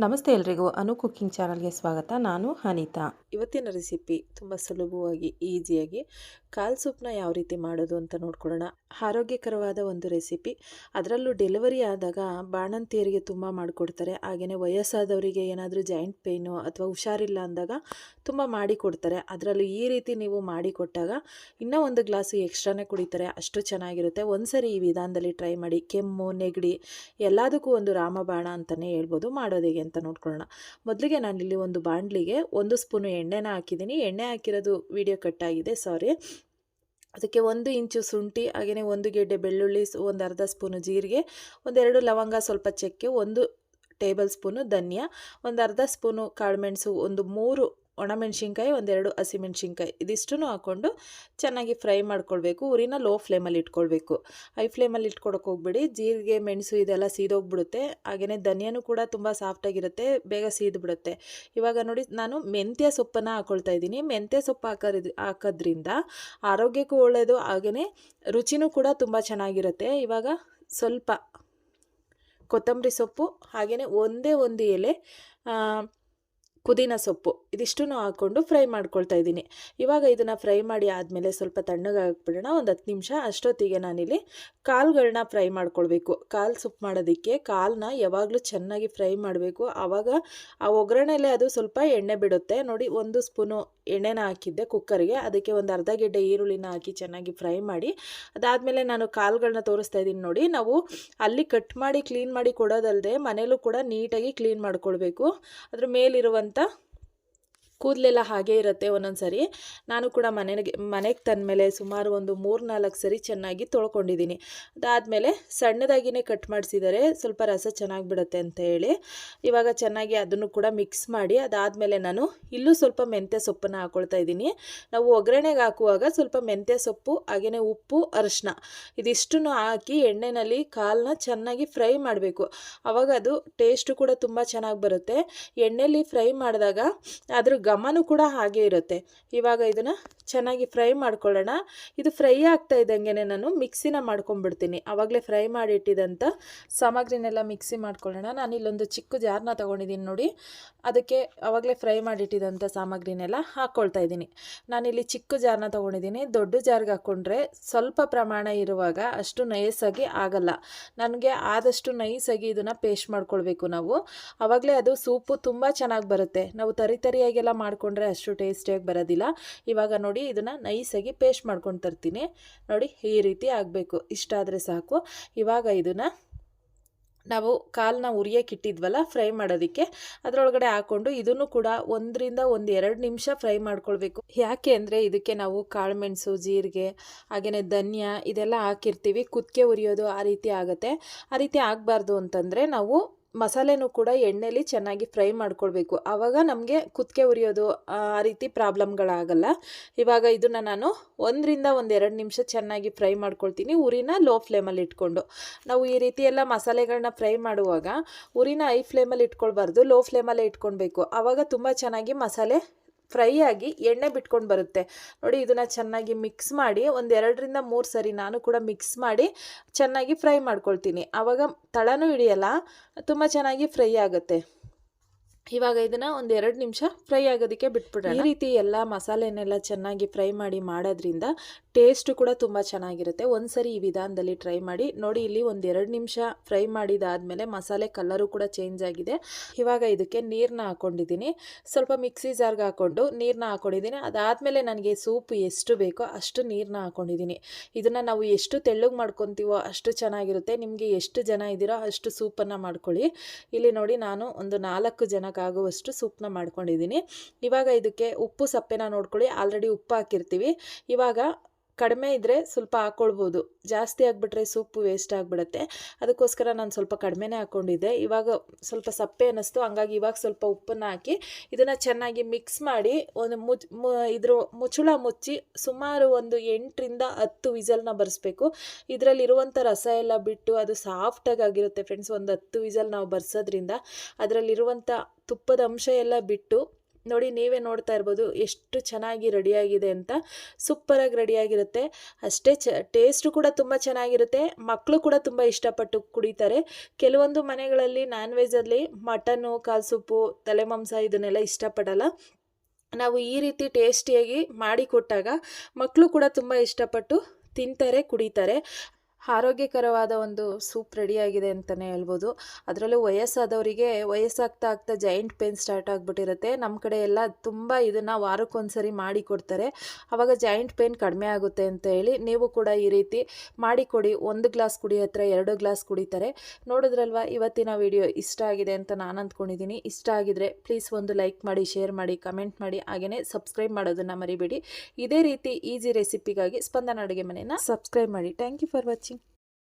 ನಮಸ್ತೆ ಎಲ್ರಿಗೂ ಅನು ಕುಕ್ಕಿಂಗ್ ಚಾನಲ್ಗೆ ಸ್ವಾಗತ. ನಾನು ಅನಿತಾ. ಇವತ್ತಿನ ರೆಸಿಪಿ ತುಂಬ ಸುಲಭವಾಗಿ ಈಸಿಯಾಗಿ ಕಾಲ್ ಸೂಪ್ನ ಯಾವ ರೀತಿ ಮಾಡೋದು ಅಂತ ನೋಡ್ಕೊಳ್ಳೋಣ. ಆರೋಗ್ಯಕರವಾದ ಒಂದು ರೆಸಿಪಿ. ಅದರಲ್ಲೂ ಡೆಲಿವರಿ ಆದಾಗ ಬಾಣಂತಿಯರಿಗೆ ತುಂಬ ಮಾಡಿಕೊಡ್ತಾರೆ. ಹಾಗೆಯೇ ವಯಸ್ಸಾದವರಿಗೆ ಏನಾದರೂ ಜಾಯಿಂಟ್ ಪೇಯ್ನು ಅಥವಾ ಹುಷಾರಿಲ್ಲ ಅಂದಾಗ ತುಂಬ ಮಾಡಿ ಕೊಡ್ತಾರೆ. ಅದರಲ್ಲೂ ಈ ರೀತಿ ನೀವು ಮಾಡಿ ಕೊಟ್ಟಾಗ ಇನ್ನೂ ಒಂದು ಗ್ಲಾಸು ಎಕ್ಸ್ಟ್ರಾನೇ ಕುಡಿತಾರೆ. ಅಷ್ಟು ಚೆನ್ನಾಗಿರುತ್ತೆ. ಒಂದ್ಸರಿ ಈ ವಿಧಾನದಲ್ಲಿ ಟ್ರೈ ಮಾಡಿ. ಕೆಮ್ಮು, ನೆಗಡಿ ಎಲ್ಲದಕ್ಕೂ ಒಂದು ರಾಮಬಾಣ ಅಂತಲೇ ಹೇಳ್ಬೋದು. ಮಾಡೋದು ಹೇಗೆ ಅಂತ ನೋಡ್ಕೊಳ್ಳೋಣ. ಮೊದಲಿಗೆ ನಾನಿಲ್ಲಿ ಒಂದು ಬಾಣಲಿಗೆ 1 ಸ್ಪೂನು ಎಣ್ಣೆನ ಹಾಕಿದ್ದೀನಿ. ಎಣ್ಣೆ ಹಾಕಿರೋದು ವಿಡಿಯೋ ಕಟ್ ಆಗಿದೆ, ಸಾರಿ. ಅದಕ್ಕೆ 1 ಇಂಚು ಶುಂಠಿ, ಹಾಗೆಯೇ 1 ಗೆಡ್ಡೆ ಬೆಳ್ಳುಳ್ಳಿ, ಒಂದು ಅರ್ಧ ಸ್ಪೂನು ಜೀರಿಗೆ, 1-2 ಲವಂಗ, ಸ್ವಲ್ಪ ಚಕ್ಕೆ, 1 ಟೇಬಲ್ ಸ್ಪೂನು ಧನಿಯಾ, ಒಂದು ಅರ್ಧ ಸ್ಪೂನು ಕಾಳುಮೆಣಸು, ಒಂದು 3 ಒಣಮೆಣ್ಸಿನ್ಕಾಯಿ, 1-2 ಹಸಿಮೆಣ್ಸಿನ್ಕಾಯಿ, ಇದಿಷ್ಟನ್ನು ಹಾಕ್ಕೊಂಡು ಚೆನ್ನಾಗಿ ಫ್ರೈ ಮಾಡ್ಕೊಳ್ಬೇಕು. ಉರಿನ ಲೋ ಫ್ಲೇಮಲ್ಲಿ ಇಟ್ಕೊಳ್ಬೇಕು. ಹೈ ಫ್ಲೇಮಲ್ಲಿ ಇಟ್ಕೊಳಕ್ಕೆ ಹೋಗ್ಬೇಡಿ. ಜೀರಿಗೆ, ಮೆಣಸು ಇದೆಲ್ಲ ಸೀದೋಗ್ಬಿಡುತ್ತೆ. ಹಾಗೆಯೇ ಧನಿಯಾನು ಕೂಡ ತುಂಬ ಸಾಫ್ಟಾಗಿರುತ್ತೆ, ಬೇಗ ಸೀದ್ಬಿಡುತ್ತೆ. ಇವಾಗ ನೋಡಿ, ನಾನು ಮೆಂತ್ಯ ಸೊಪ್ಪನ್ನು ಹಾಕ್ಕೊಳ್ತಾ ಇದ್ದೀನಿ. ಮೆಂತ್ಯ ಸೊಪ್ಪು ಹಾಕೋದ್ರಿಂದ ಆರೋಗ್ಯಕ್ಕೂ ಒಳ್ಳೆಯದು, ಹಾಗೆಯೇ ರುಚಿನೂ ಕೂಡ ತುಂಬ ಚೆನ್ನಾಗಿರುತ್ತೆ. ಇವಾಗ ಸ್ವಲ್ಪ ಕೊತ್ತಂಬರಿ ಸೊಪ್ಪು, ಹಾಗೆಯೇ ಒಂದೇ ಒಂದು ಎಲೆ ಪುದೀನ ಸೊಪ್ಪು, ಇದಿಷ್ಟನ್ನು ಹಾಕ್ಕೊಂಡು ಫ್ರೈ ಮಾಡ್ಕೊಳ್ತಾ ಇದ್ದೀನಿ. ಇವಾಗ ಇದನ್ನು ಫ್ರೈ ಮಾಡಿ ಆದಮೇಲೆ ಸ್ವಲ್ಪ ತಣ್ಣಗೆ ಹಾಕ್ಬಿಡೋಣ. ಒಂದು 10 ನಿಮಿಷ. ಅಷ್ಟೊತ್ತಿಗೆ ನಾನಿಲ್ಲಿ ಕಾಳುಗಳನ್ನ ಫ್ರೈ ಮಾಡ್ಕೊಳ್ಬೇಕು. ಕಾಲು ಸೊಪ್ಪು ಮಾಡೋದಕ್ಕೆ ಕಾಳನ್ನ ಯಾವಾಗಲೂ ಚೆನ್ನಾಗಿ ಫ್ರೈ ಮಾಡಬೇಕು. ಆವಾಗ ಆ ಒಗ್ಗರಣೆಲೆ ಅದು ಸ್ವಲ್ಪ ಎಣ್ಣೆ ಬಿಡುತ್ತೆ. ನೋಡಿ, 1 ಸ್ಪೂನು ಎಣ್ಣೆನ ಹಾಕಿದ್ದೆ ಕುಕ್ಕರ್ಗೆ. ಅದಕ್ಕೆ ಒಂದು ಅರ್ಧ ಗೆಡ್ಡೆ ಈರುಳ್ಳಿನ ಹಾಕಿ ಚೆನ್ನಾಗಿ ಫ್ರೈ ಮಾಡಿ, ಅದಾದಮೇಲೆ ನಾನು ಕಾಳುಗಳನ್ನ ತೋರಿಸ್ತಾ ಇದ್ದೀನಿ ನೋಡಿ. ನಾವು ಅಲ್ಲಿ ಕಟ್ ಮಾಡಿ ಕ್ಲೀನ್ ಮಾಡಿ ಕೊಡೋದಲ್ಲದೆ ಮನೇಲೂ ಕೂಡ ನೀಟಾಗಿ ಕ್ಲೀನ್ ಮಾಡ್ಕೊಳ್ಬೇಕು. ಅದ್ರ ಮೇಲಿರುವಂಥ ಕೂದಲೆಲ್ಲ ಹಾಗೇ ಇರುತ್ತೆ ಒಂದೊಂದು ಸರಿ. ನಾನು ಕೂಡ ಮನೆಗೆ ತಂದಮೇಲೆ ಸುಮಾರು ಒಂದು 3-4 ಸರಿ ಚೆನ್ನಾಗಿ ತೊಳ್ಕೊಂಡಿದ್ದೀನಿ. ಅದಾದಮೇಲೆ ಸಣ್ಣದಾಗಿಯೇ ಕಟ್ ಮಾಡಿಸಿದರೆ ಸ್ವಲ್ಪ ರಸ ಚೆನ್ನಾಗಿ ಬಿಡುತ್ತೆ ಅಂತ ಹೇಳಿ ಇವಾಗ ಚೆನ್ನಾಗಿ ಅದನ್ನು ಕೂಡ ಮಿಕ್ಸ್ ಮಾಡಿ, ಅದಾದಮೇಲೆ ನಾನು ಇಲ್ಲೂ ಸ್ವಲ್ಪ ಮೆಂತ್ಯ ಸೊಪ್ಪನ್ನು ಹಾಕ್ಕೊಳ್ತಾ ಇದ್ದೀನಿ. ನಾವು ಒಗ್ಗರಣೆಗೆ ಹಾಕುವಾಗ ಸ್ವಲ್ಪ ಮೆಂತ್ಯ ಸೊಪ್ಪು, ಹಾಗೆಯೇ ಉಪ್ಪು, ಅರಿಶಿನ ಇದಿಷ್ಟನ್ನು ಹಾಕಿ ಎಣ್ಣೆಯಲ್ಲಿ ಕಾಳನ್ನ ಚೆನ್ನಾಗಿ ಫ್ರೈ ಮಾಡಬೇಕು. ಆವಾಗ ಅದು ಟೇಸ್ಟು ಕೂಡ ತುಂಬ ಚೆನ್ನಾಗಿ ಬರುತ್ತೆ. ಎಣ್ಣೆಯಲ್ಲಿ ಫ್ರೈ ಮಾಡಿದಾಗ ಅದ್ರ ಘಮನೂ ಕೂಡ ಹಾಗೆ ಇರುತ್ತೆ. ಇವಾಗ ಇದನ್ನು ಚೆನ್ನಾಗಿ ಫ್ರೈ ಮಾಡ್ಕೊಳ್ಳೋಣ. ಇದು ಫ್ರೈ ಆಗ್ತಾ ಇದ್ದಂಗೆ ನಾನು ಮಿಕ್ಸಿನ ಮಾಡ್ಕೊಂಡ್ಬಿಡ್ತೀನಿ. ಆವಾಗಲೇ ಫ್ರೈ ಮಾಡಿಟ್ಟಿದ್ದಂಥ ಸಾಮಗ್ರಿನೆಲ್ಲ ಮಿಕ್ಸಿ ಮಾಡ್ಕೊಳ್ಳೋಣ. ನಾನು ಇಲ್ಲೊಂದು ಚಿಕ್ಕ ಜಾರ್ನ ತೊಗೊಂಡಿದ್ದೀನಿ ನೋಡಿ. ಅದಕ್ಕೆ ಆವಾಗಲೇ ಫ್ರೈ ಮಾಡಿಟ್ಟಿದ್ದಂಥ ಸಾಮಗ್ರಿನೆಲ್ಲ ಹಾಕ್ಕೊಳ್ತಾ ಇದ್ದೀನಿ. ನಾನಿಲ್ಲಿ ಚಿಕ್ಕ ಜಾರ್ನ ತೊಗೊಂಡಿದ್ದೀನಿ. ದೊಡ್ಡ ಜಾರ್ಗೆ ಹಾಕ್ಕೊಂಡ್ರೆ ಸ್ವಲ್ಪ ಪ್ರಮಾಣ ಇರುವಾಗ ಅಷ್ಟು ನೈಸಾಗಿ ಆಗಲ್ಲ. ನನಗೆ ಆದಷ್ಟು ನೈಸಾಗಿ ಇದನ್ನು ಪೇಸ್ಟ್ ಮಾಡ್ಕೊಳ್ಬೇಕು ನಾವು. ಆವಾಗಲೇ ಅದು ಸೂಪು ತುಂಬ ಚೆನ್ನಾಗಿ ಬರುತ್ತೆ. ನಾವು ತರಿಯಾಗೆಲ್ಲ ಮಾಡಿಕೊಂಡ್ರೆ ಅಷ್ಟು ಟೇಸ್ಟಿಯಾಗಿ ಬರೋದಿಲ್ಲ. ಇವಾಗ ನೋಡಿ, ಇದನ್ನು ನೈಸಾಗಿ ಪೇಸ್ಟ್ ಮಾಡ್ಕೊಂಡು ತರ್ತೀನಿ ನೋಡಿ. ಈ ರೀತಿ ಆಗಬೇಕು. ಇಷ್ಟ ಆದರೆ ಸಾಕು. ಇವಾಗ ಇದನ್ನು ನಾವು ಕಾಳನ್ನ ಉರಿಯೋಕೆ ಇಟ್ಟಿದ್ವಲ್ಲ ಫ್ರೈ ಮಾಡೋದಕ್ಕೆ, ಅದರೊಳಗಡೆ ಹಾಕ್ಕೊಂಡು ಇದನ್ನು ಕೂಡ 1-2 ನಿಮಿಷ ಫ್ರೈ ಮಾಡ್ಕೊಳ್ಬೇಕು. ಯಾಕೆ ಅಂದರೆ ಇದಕ್ಕೆ ನಾವು ಕಾಳುಮೆಣಸು, ಜೀರಿಗೆ, ಹಾಗೆಯೇ ಧನಿಯಾ ಇದೆಲ್ಲ ಹಾಕಿರ್ತೀವಿ. ಕುತ್ತಿಗೆ ಉರಿಯೋದು ಆ ರೀತಿ ಆಗುತ್ತೆ. ಆ ರೀತಿ ಆಗಬಾರ್ದು ಅಂತಂದರೆ ನಾವು ಮಸಾಲೆನೂ ಕೂಡ ಎಣ್ಣೆಲಿ ಚೆನ್ನಾಗಿ ಫ್ರೈ ಮಾಡ್ಕೊಳ್ಬೇಕು. ಆವಾಗ ನಮಗೆ ಕುತ್ತಿಗೆ ಉರಿಯೋದು ಆ ರೀತಿ ಪ್ರಾಬ್ಲಮ್ಗಳಾಗಲ್ಲ. ಇವಾಗ ಇದನ್ನು ನಾನು 1-2 ನಿಮಿಷ ಚೆನ್ನಾಗಿ ಫ್ರೈ ಮಾಡ್ಕೊಳ್ತೀನಿ, ಉರಿನ ಲೋ ಫ್ಲೇಮಲ್ಲಿ ಇಟ್ಕೊಂಡು. ನಾವು ಈ ರೀತಿ ಎಲ್ಲ ಮಸಾಲೆಗಳನ್ನ ಫ್ರೈ ಮಾಡುವಾಗ ಉರಿನ ಹೈ ಫ್ಲೇಮಲ್ಲಿ ಇಟ್ಕೊಳ್ಬಾರ್ದು, ಲೋ ಫ್ಲೇಮಲ್ಲೇ ಇಟ್ಕೊಳ್ಬೇಕು. ಆವಾಗ ತುಂಬ ಚೆನ್ನಾಗಿ ಮಸಾಲೆ ಫ್ರೈ ಆಗಿ ಎಣ್ಣೆ ಬಿಟ್ಕೊಂಡು ಬರುತ್ತೆ ನೋಡಿ. ಇದನ್ನು ಚೆನ್ನಾಗಿ ಮಿಕ್ಸ್ ಮಾಡಿ 1-2-3 ಸರಿ ನಾನು ಕೂಡ ಮಿಕ್ಸ್ ಮಾಡಿ ಚೆನ್ನಾಗಿ ಫ್ರೈ ಮಾಡ್ಕೊಳ್ತೀನಿ. ಆವಾಗ ತಳನೂ ಹಿಡಿಯಲ್ಲ, ತುಂಬ ಚೆನ್ನಾಗಿ ಫ್ರೈ ಆಗುತ್ತೆ. ಇವಾಗ ಇದನ್ನು 1-2 ನಿಮಿಷ ಫ್ರೈ ಆಗೋದಕ್ಕೆ ಬಿಟ್ಬಿಡೋಣ. ಈ ರೀತಿ ಎಲ್ಲ ಮಸಾಲೆನೆಲ್ಲ ಚೆನ್ನಾಗಿ ಫ್ರೈ ಮಾಡಿ ಮಾಡೋದ್ರಿಂದ ಟೇಸ್ಟು ಕೂಡ ತುಂಬ ಚೆನ್ನಾಗಿರುತ್ತೆ. ಒಂದ್ಸರಿ ಈ ವಿಧಾನದಲ್ಲಿ ಟ್ರೈ ಮಾಡಿ ನೋಡಿ. ಇಲ್ಲಿ 1-2 ನಿಮಿಷ ಫ್ರೈ ಮಾಡಿದಾದಮೇಲೆ ಮಸಾಲೆ ಕಲರು ಕೂಡ ಚೇಂಜ್ ಆಗಿದೆ. ಇವಾಗ ಇದಕ್ಕೆ ನೀರನ್ನ ಹಾಕ್ಕೊಂಡಿದ್ದೀನಿ. ಸ್ವಲ್ಪ ಮಿಕ್ಸಿ ಜಾರ್ಗೆ ಹಾಕ್ಕೊಂಡು ನೀರನ್ನ ಹಾಕ್ಕೊಂಡಿದ್ದೀನಿ. ಅದಾದಮೇಲೆ ನನಗೆ ಸೂಪ್ ಎಷ್ಟು ಬೇಕೋ ಅಷ್ಟು ನೀರನ್ನ ಹಾಕ್ಕೊಂಡಿದ್ದೀನಿ. ಇದನ್ನು ನಾವು ಎಷ್ಟು ತೆಳ್ಳಗೆ ಮಾಡ್ಕೊತೀವೋ ಅಷ್ಟು ಚೆನ್ನಾಗಿರುತ್ತೆ. ನಿಮಗೆ ಎಷ್ಟು ಜನ ಇದ್ದೀರೋ ಅಷ್ಟು ಸೂಪನ್ನು ಮಾಡ್ಕೊಳ್ಳಿ. ಇಲ್ಲಿ ನೋಡಿ, ನಾನು ಒಂದು 4 ಜನಕ್ಕೆ ಆಗುವಷ್ಟು ಸೂಪ್ನ ಮಾಡ್ಕೊಂಡಿದ್ದೀನಿ. ಇವಾಗ ಇದಕ್ಕೆ ಉಪ್ಪು ಸಪ್ಪೆನ ನೋಡ್ಕೊಳ್ಳಿ. ಆಲ್ರೆಡಿ ಉಪ್ಪು ಹಾಕಿರ್ತೀವಿ. ಇವಾಗ ಕಡಿಮೆ ಇದ್ದರೆ ಸ್ವಲ್ಪ ಹಾಕ್ಕೊಳ್ಬೋದು. ಜಾಸ್ತಿ ಆಗಿಬಿಟ್ರೆ ಸೂಪು ವೇಸ್ಟ್ ಆಗಿಬಿಡುತ್ತೆ. ಅದಕ್ಕೋಸ್ಕರ ನಾನು ಸ್ವಲ್ಪ ಕಡಿಮೆನೇ ಹಾಕ್ಕೊಂಡಿದ್ದೆ. ಇವಾಗ ಸ್ವಲ್ಪ ಸಪ್ಪೆ ಅನ್ನಿಸ್ತು, ಹಂಗಾಗಿ ಇವಾಗ ಸ್ವಲ್ಪ ಉಪ್ಪನ್ನು ಹಾಕಿ ಇದನ್ನು ಚೆನ್ನಾಗಿ ಮಿಕ್ಸ್ ಮಾಡಿ ಇದ್ರ ಮುಚ್ಚಳ ಮುಚ್ಚಿ ಸುಮಾರು ಒಂದು 8-10 ವಿಸಲ್ನ ಬರೆಸ್ಬೇಕು. ಇದರಲ್ಲಿರುವಂಥ ರಸ ಎಲ್ಲ ಬಿಟ್ಟು ಅದು ಸಾಫ್ಟಾಗಿ ಆಗಿರುತ್ತೆ ಫ್ರೆಂಡ್ಸ್. ಒಂದು 10 ವಿಸಲ್ ನಾವು ಬರ್ಸೋದ್ರಿಂದ ಅದರಲ್ಲಿರುವಂಥ ತುಪ್ಪದ ಅಂಶ ಎಲ್ಲ ಬಿಟ್ಟು ನೋಡಿ ನೀವೇ ನೋಡ್ತಾ ಇರ್ಬೋದು ಎಷ್ಟು ಚೆನ್ನಾಗಿ ರೆಡಿಯಾಗಿದೆ ಅಂತ. ಸೂಪರಾಗಿ ರೆಡಿಯಾಗಿರುತ್ತೆ. ಅಷ್ಟೇ ಟೇಸ್ಟು ಕೂಡ ತುಂಬ ಚೆನ್ನಾಗಿರುತ್ತೆ. ಮಕ್ಕಳು ಕೂಡ ತುಂಬ ಇಷ್ಟಪಟ್ಟು ಕುಡಿತಾರೆ. ಕೆಲವೊಂದು ಮನೆಗಳಲ್ಲಿ ನಾನ್ ವೆಜ್ಜಲ್ಲಿ ಮಟನ್ನು, ಕಾಲು ಸೂಪು, ತಲೆ ಮಾಂಸ ಇದನ್ನೆಲ್ಲ ಇಷ್ಟಪಡಲ್ಲ. ನಾವು ಈ ರೀತಿ ಟೇಸ್ಟಿಯಾಗಿ ಮಾಡಿಕೊಟ್ಟಾಗ ಮಕ್ಕಳು ಕೂಡ ತುಂಬ ಇಷ್ಟಪಟ್ಟು ತಿಂತಾರೆ, ಕುಡಿತಾರೆ. ಆರೋಗ್ಯಕರವಾದ ಒಂದು ಸೂಪ್ ರೆಡಿಯಾಗಿದೆ ಅಂತಲೇ ಹೇಳ್ಬೋದು. ಅದರಲ್ಲೂ ವಯಸ್ಸಾದವರಿಗೆ ವಯಸ್ಸಾಗ್ತಾ ಆಗ್ತಾ ಜಾಯಿಂಟ್ ಪೇನ್ ಸ್ಟಾರ್ಟ್ ಆಗಿಬಿಟ್ಟಿರುತ್ತೆ. ನಮ್ಮ ಕಡೆ ಎಲ್ಲ ತುಂಬ ಇದನ್ನು ವಾರಕ್ಕೊಂದ್ಸರಿ ಮಾಡಿ ಕೊಡ್ತಾರೆ. ಆವಾಗ ಜಾಯಿಂಟ್ ಪೇನ್ ಕಡಿಮೆ ಆಗುತ್ತೆ ಅಂತ ಹೇಳಿ ನೀವು ಕೂಡ ಈ ರೀತಿ ಮಾಡಿಕೊಡಿ. 1 ಗ್ಲಾಸ್ ಕುಡಿಯೋ ಹತ್ರ 2 ಗ್ಲಾಸ್ ಕುಡಿತಾರೆ. ನೋಡಿದ್ರಲ್ವ, ಇವತ್ತಿನ ವಿಡಿಯೋ ಇಷ್ಟ ಆಗಿದೆ ಅಂತ ನಾನು ಅಂದ್ಕೊಂಡಿದ್ದೀನಿ. ಇಷ್ಟ ಆಗಿದ್ರೆ ಪ್ಲೀಸ್ ಒಂದು ಲೈಕ್ ಮಾಡಿ, ಶೇರ್ ಮಾಡಿ, ಕಮೆಂಟ್ ಮಾಡಿ, ಹಾಗೆಯೇ ಸಬ್ಸ್ಕ್ರೈಬ್ ಮಾಡೋದನ್ನು ಮರಿಬೇಡಿ. ಇದೇ ರೀತಿ ಈಸಿ ರೆಸಿಪಿಗಾಗಿ ಸ್ಪಂದನ ಅಡುಗೆ ಮನೆಯನ್ನು ಸಬ್ಸ್ಕ್ರೈಬ್ ಮಾಡಿ. Thank you for watching.